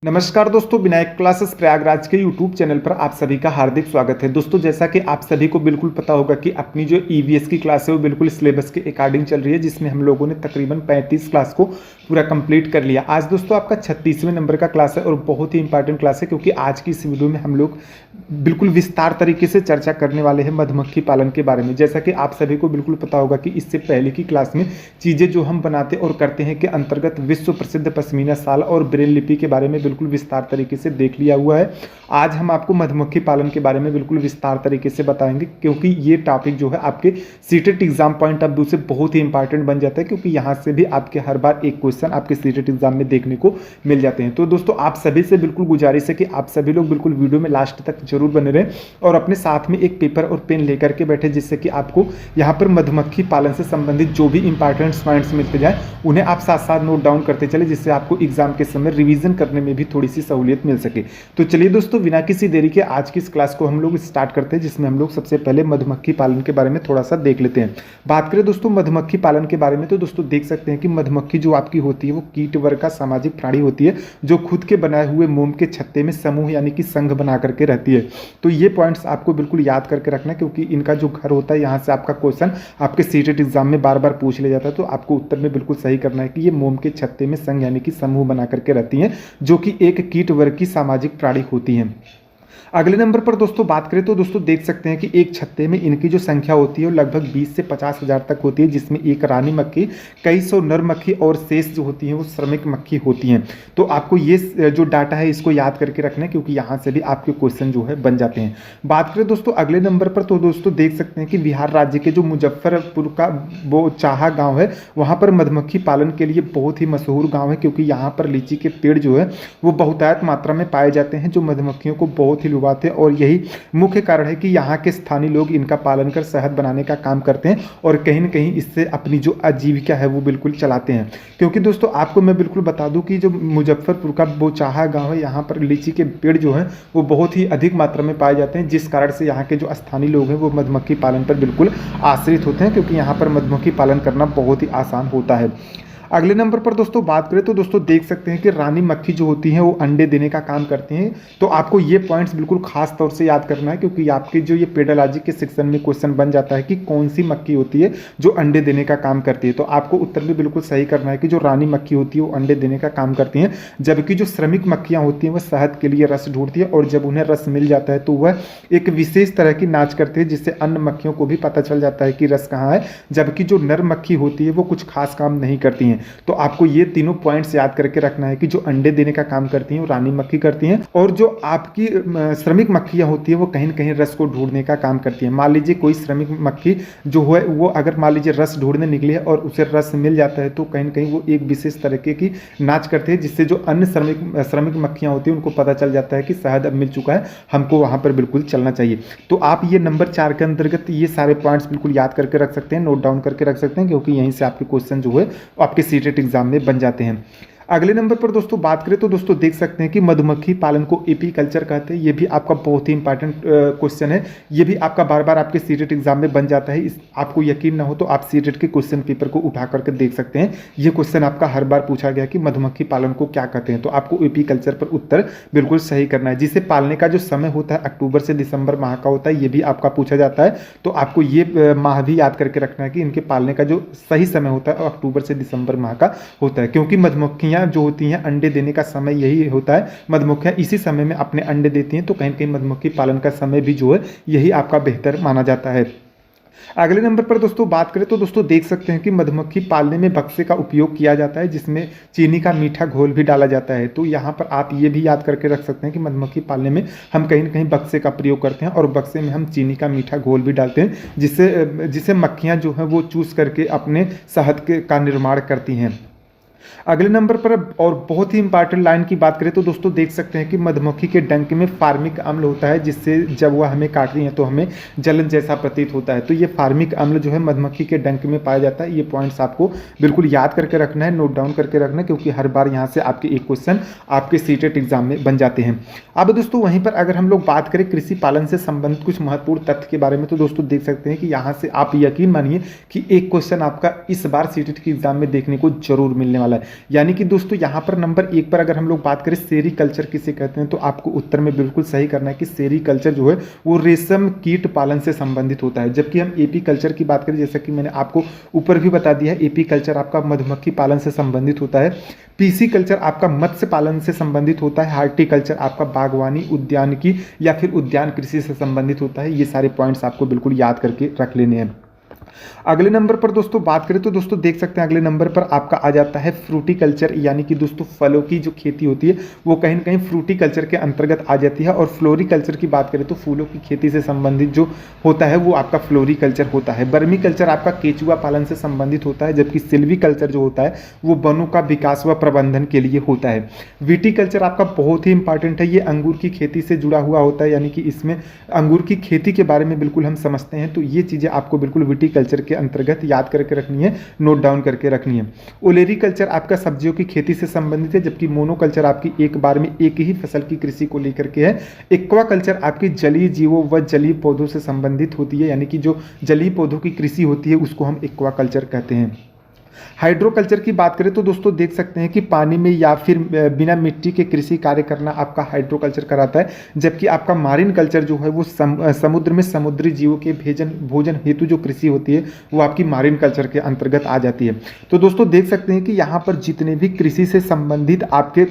नमस्कार दोस्तों, विनायक क्लासेस प्रयागराज के यूट्यूब चैनल पर आप सभी का हार्दिक स्वागत है। दोस्तों, जैसा कि आप सभी को बिल्कुल पता होगा कि अपनी जो ईवीएस की क्लास है वो बिल्कुल सिलेबस के अकॉर्डिंग चल रही है, जिसमें हम लोगों ने तकरीबन 35 क्लास को पूरा कंप्लीट कर लिया। आज दोस्तों आपका 36वें नंबर का क्लास है और बहुत ही इंपॉर्टेंट क्लास है, क्योंकि आज की इस वीडियो में हम लोग बिल्कुल विस्तार तरीके से चर्चा करने वाले हैं मधुमक्खी पालन के बारे में। जैसा कि आप सभी को बिल्कुल पता होगा कि इससे पहले की क्लास में चीज़ें जो हम बनाते और करते हैं के अंतर्गत विश्व प्रसिद्ध पश्मीना शाल और ब्रेल लिपि के बारे में बिल्कुल विस्तार तरीके से देख लिया हुआ है। आज हम आपको मधुमक्खी पालन के बारे में बिल्कुल विस्तार तरीके से बताएंगे, क्योंकि ये टॉपिक जो है आपके CTET exam point of view से बहुत ही इंपॉर्टेंट बन जाता है, क्योंकि यहाँ से भी आपके हर बार एक क्वेश्चन आपके सीटेट एग्जाम में देखने को मिल जाते हैं। तो दोस्तों, आप सभी से बिल्कुल गुजारिश है कि आप सभी लोग बिल्कुल वीडियो में लास्ट तक जरूर बने रहें और अपने साथ में एक पेपर और पेन लेकर के बैठे, जिससे कि आपको यहाँ पर मधुमक्खी पालन से संबंधित जो भी इंपॉर्टेंट पॉइंट्स मिलते जाए उन्हें आप साथ साथ नोट डाउन करते चले, जिससे आपको एग्जाम के समय रिवीजन करने में भी थोड़ी सी सहूलियत मिल सके। तो चलिए दोस्तों, बिना किसी देरी के आज की इस क्लास को हम लोग स्टार्ट करते हैं, जिसमें हम लोग सबसे पहले मधुमक्खी पालन के बारे में थोड़ा सा देख लेते हैं। बात करें दोस्तों मधुमक्खी पालन के बारे में, तो दोस्तों देख सकते हैं कि मधुमक्खी जो आपकी होती है वो कीट वर्ग का सामाजिक प्राणी होती है, जो खुद के बनाए हुए मोम के छत्ते में समूह यानी कि संघ बना करके रहती है। तो ये पॉइंट्स आपको बिल्कुल याद करके रखना है, क्योंकि इनका जो घर होता है यहाँ से आपका क्वेश्चन आपके सीटेट एग्जाम में बार बार पूछ लिया जाता है। तो आपको उत्तर में बिल्कुल सही करना है कि ये मोम के छत्ते में संघ यानी कि समूह बना करके रहती हैं, जो कि एक कीट वर्ग की सामाजिक प्राणी होती हैं। अगले नंबर पर दोस्तों बात करें तो दोस्तों देख सकते हैं कि एक छत्ते में इनकी जो संख्या होती है वो लगभग 20 से 50 हज़ार तक होती है, जिसमें एक रानी मक्खी, कई सौ नर मक्खी और शेष जो होती हैं वो श्रमिक मक्खी होती हैं। तो आपको ये जो डाटा है इसको याद करके रखना है, क्योंकि यहाँ से भी आपके क्वेश्चन जो है बन जाते हैं। बात करें दोस्तों अगले नंबर पर, तो दोस्तों देख सकते हैं कि बिहार राज्य के जो मुजफ्फरपुर का वो चाहा गाँव है, वहाँ पर मधुमक्खी पालन के लिए बहुत ही मशहूर गाँव है, क्योंकि यहाँ पर लीची के पेड़ जो है वो बहुतायत मात्रा में पाए जाते हैं, जो मधुमक्खियों को बहुत ही लुभाते हैं। और यही मुख्य कारण है कि यहाँ के स्थानीय लोग इनका पालन कर शहद बनाने का काम करते हैं और कहीं न कहीं इससे अपनी जो आजीविका है वो बिल्कुल चलाते हैं। क्योंकि दोस्तों आपको मैं बिल्कुल बता दूं कि जो मुजफ्फरपुर का बोचाहा गांव है, यहाँ पर लीची के पेड़ जो हैं वो बहुत ही अधिक मात्रा में पाए जाते हैं, जिस कारण से यहाँ के जो स्थानीय लोग हैं वो मधुमक्खी पालन पर बिल्कुल आश्रित होते हैं, क्योंकि यहाँ पर मधुमक्खी पालन करना बहुत ही आसान होता है। अगले नंबर पर दोस्तों बात करें तो दोस्तों देख सकते हैं कि रानी मक्खी जो होती हैं वो अंडे देने का काम करती हैं। तो आपको ये पॉइंट्स बिल्कुल खास तौर से याद करना है, क्योंकि आपके जो ये पेडोलॉजी के सेक्शन में क्वेश्चन बन जाता है कि कौन सी मक्खी होती है जो अंडे देने का काम करती है। तो आपको उत्तर भी बिल्कुल सही करना है कि जो रानी मक्खी होती है वो अंडे देने का काम करती हैं, जबकि जो श्रमिक मक्खियाँ होती हैं वह शहद के लिए रस ढूंढती है, और जब उन्हें रस मिल जाता है तो वह एक विशेष तरह की नाच करती है, जिससे अन्य मक्खियों को भी पता चल जाता है कि रस कहाँ है, जबकि जो नर मक्खी होती है वो कुछ खास काम नहीं करती हैं। तो आपको ये तीनों पॉइंट्स याद करके रखना है कि जो अंडे देने का काम करती हैं वो रानी मक्खी करती हैं, और जो आपकी श्रमिक मक्खियां होती है वो कहीं न कहीं रस को ढूंढने का काम करती हैं। मान लीजिए कोई श्रमिक मक्खी जो है वो अगर मान लीजिए रस ढूंढने निकली है और उसे रस मिल जाता है, तो कहीं न कहीं वो एक विशेष तरीके की नाच करती है, जिससे जो अन्य श्रमिक मक्खियां होती हैं उनको पता चल जाता है कि शहद अब मिल चुका है, हमको वहां पर बिल्कुल चलना चाहिए। तो आप ये नंबर 4 के अंतर्गत ये सारे पॉइंट्स बिल्कुल याद करके रख सकते हैं, नोट डाउन करके रख सकते हैं, क्योंकि यहीं से आपके क्वेश्चन जो है आपके सीटेट एग्जाम में बन जाते हैं। अगले नंबर पर दोस्तों बात करें तो दोस्तों देख सकते हैं कि मधुमक्खी पालन को एपीकल्चर कहते हैं। ये भी आपका बहुत ही इंपॉर्टेंट क्वेश्चन है, ये भी आपका बार बार आपके सीटेट एग्जाम में बन जाता है। आपको यकीन ना हो तो आप सीटेट के क्वेश्चन पेपर को उठा करके देख सकते हैं। ये क्वेश्चन आपका हर बार पूछा गया कि मधुमक्खी पालन को क्या कहते हैं, तो आपको एपीकल्चर पर उत्तर बिल्कुल सही करना है। जिसे पालने का जो समय होता है अक्टूबर से दिसंबर माह का होता है, ये भी आपका पूछा जाता है। तो आपको ये माह भी याद करके रखना है कि इनके पालने का जो सही समय होता है अक्टूबर से दिसंबर माह का होता है, क्योंकि मधुमक्खियां जो होती हैं अंडे देने का समय यही होता है, मधुमक्खियां इसी समय में अपने अंडे देती हैं। तो कहीं कहीं मधुमक्खी पालन का समय भी जो है यही आपका बेहतर माना जाता है। अगले नंबर पर दोस्तों बात करें तो दोस्तों देख सकते हैं कि मधुमक्खी पालने में बक्से का उपयोग किया जाता है, जिसमें चीनी का मीठा घोल भी डाला जाता है। तो यहाँ पर आप ये भी याद करके रख सकते हैं कि मधुमक्खी पालने में हम कहीं न कहीं बक्से का प्रयोग करते हैं, और बक्से में हम चीनी का मीठा घोल भी डालते हैं, जिससे मक्खियाँ जो हैं वो चूस करके अपने शहद का निर्माण करती हैं। अगले नंबर पर और बहुत ही इंपॉर्टेंट लाइन की बात करें तो दोस्तों देख सकते हैं कि मधुमक्खी के डंक में फार्मिक अम्ल होता है, जिससे जब वह हमें काट रही है तो हमें जलन जैसा प्रतीत होता है। तो ये फार्मिक अम्ल जो है मधुमक्खी के डंक में पाया जाता है। ये पॉइंट्स आपको बिल्कुल याद करके रखना है, नोट डाउन करके रखना है, क्योंकि हर बार यहाँ से आपके एक क्वेश्चन आपके सीटेट एग्जाम में बन जाते हैं। अब दोस्तों वहीं पर अगर हम लोग बात करें कृषि पालन से संबंधित कुछ महत्वपूर्ण तथ्य के बारे में, तो दोस्तों देख सकते हैं कि यहाँ से आप यकीन मानिए कि एक क्वेश्चन आपका इस बार सीटेट के एग्जाम में देखने को जरूर मिलने वाला है। यानी कि दोस्तों यहाँ पर नंबर 1 पर अगर हम लोग बात करें सेरीकल्चर किसे कहते हैं, तो आपको उत्तर में बिल्कुल सही करना है कि सेरीकल्चर जो है वो रेशम कीट पालन से संबंधित होता है। जबकि हम एपी कल्चर की बात करें, जैसा कि मैंने आपको ऊपर भी बता दिया है, एपी कल्चर आपका मधुमक्खी पालन से संबंधित होता है, पीसी कल्चर आपका मत्स्य पालन से संबंधित होता है, हार्टिकल्चर आपका बागवानी उद्यानिकी या फिर उद्यान कृषि से संबंधित होता है। ये सारे पॉइंट्स आपको बिल्कुल याद करके रख लेने हैं। अगले नंबर पर दोस्तों बात करें तो दोस्तों देख सकते हैं अगले नंबर पर आपका आ जाता है फ्रूटिकल्चर, यानी कि दोस्तों फलों की जो खेती होती है वो कहीं ना कहीं फ्रूटिकल्चर के अंतर्गत आ जाती है। और फ्लोरिकल्चर की बात करें तो फूलों की खेती से संबंधित जो होता है वो आपका फ्लोरिकल्चर होता है। बर्मी कल्चर आपका केचुआ पालन से संबंधित होता है, जबकि सिल्वीकल्चर जो होता है वो वनों का विकास व प्रबंधन के लिए होता है। विटिकल्चर आपका बहुत ही इंपॉर्टेंट है, ये अंगूर की खेती से जुड़ा हुआ होता है, यानी कि इसमें अंगूर की खेती के बारे में बिल्कुल हम समझते हैं। तो ये चीज़ें आपको बिल्कुल विटिकल्चर के अंतर्गत याद करके रखनी है, नोट डाउन करके रखनी है। ओलेरीकल्चर आपका सब्जियों की खेती से संबंधित है, जबकि मोनोकल्चर आपकी एक बार में एक ही फसल की कृषि को लेकर के है। एक्वाकल्चर आपकी जलीय जीवों व जलीय पौधों से संबंधित होती है, यानी कि जो जलीय पौधों की कृषि होती है उसको हम एक्वाकल्चर कहते हैं। हाइड्रोकल्चर की बात करें तो दोस्तों देख सकते हैं कि पानी में या फिर बिना मिट्टी के कृषि कार्य करना आपका हाइड्रोकल्चर कराता है, जबकि आपका मारिन कल्चर जो है वो समुद्र में समुद्री जीवों के भोजन हेतु जो कृषि होती है वो आपकी मारिन कल्चर के अंतर्गत आ जाती है। तो दोस्तों देख सकते हैं कि यहाँ पर जितने भी कृषि से संबंधित आपके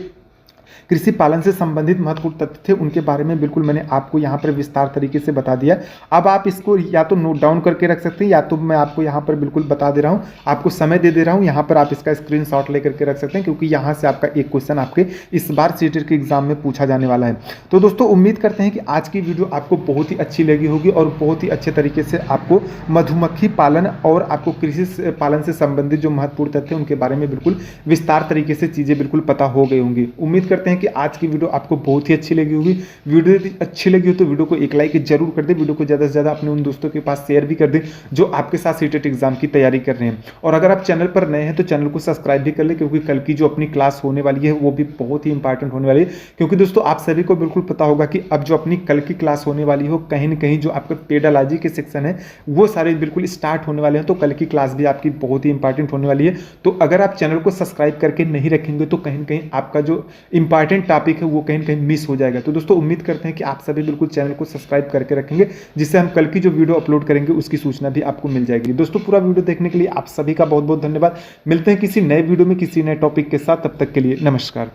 कृषि पालन से संबंधित महत्वपूर्ण तथ्य थे उनके बारे में बिल्कुल मैंने आपको यहाँ पर विस्तार तरीके से बता दिया। अब आप इसको या तो नोट डाउन करके रख सकते हैं या तो मैं आपको यहाँ पर बिल्कुल बता दे रहा हूँ, आपको समय दे रहा हूँ, यहाँ पर आप इसका स्क्रीनशॉट लेकर के रख सकते हैं, क्योंकि यहाँ से आपका एक क्वेश्चन आपके इस बार सीटेट के एग्जाम में पूछा जाने वाला है। तो दोस्तों उम्मीद करते हैं कि आज की वीडियो आपको बहुत ही अच्छी लगी होगी और बहुत ही अच्छे तरीके से आपको मधुमक्खी पालन और आपको कृषि पालन से संबंधित जो महत्वपूर्ण तथ्य उनके बारे में बिल्कुल विस्तार तरीके से चीज़ें बिल्कुल पता हो गई होंगी। उम्मीद करते हैं कि आज की वीडियो आपको बहुत ही अच्छी लगी होगी। वीडियो यदि अच्छी लगी हो तो वीडियो को एक लाइक जरूर कर दें, वीडियो को ज़्यादा से ज़्यादा अपने उन दोस्तों के पास शेयर भी कर दें जो आपके साथ सीटेट एग्जाम की तैयारी कर रहे हैं। और अगर आप चैनल पर नए हैं तो चैनल को सब्सक्राइब भी कर लें, क्योंकि कल की जो अपनी क्लास होने वाली है वो भी बहुत ही इंपॉर्टेंट होने वाली है। क्योंकि दोस्तों आप सभी को बिल्कुल पता होगा कि अब जो अपनी कल की क्लास होने वाली हो कहीं ना कहीं जो आपका पेडालॉजी के सेक्शन है वो सारे बिल्कुल स्टार्ट होने वाले हैं। तो कल की क्लास भी आपकी बहुत ही इंपॉर्टेंट होने वाली है। तो अगर आप चैनल को सब्सक्राइब करके नहीं रखेंगे तो कहीं ना कहीं आपका जो इंपॉर्टेंट टॉपिक है वो कहीं ना कहीं मिस हो जाएगा। तो दोस्तों उम्मीद करते हैं कि आप सभी बिल्कुल चैनल को सब्सक्राइब करके रखेंगे, जिससे हम कल की जो वीडियो अपलोड करेंगे उसकी सूचना भी आपको मिल जाएगी। दोस्तों पूरा वीडियो देखने के लिए आप सभी का बहुत बहुत धन्यवाद। मिलते हैं किसी नए वीडियो में किसी नए टॉपिक के साथ, तब तक के लिए नमस्कार।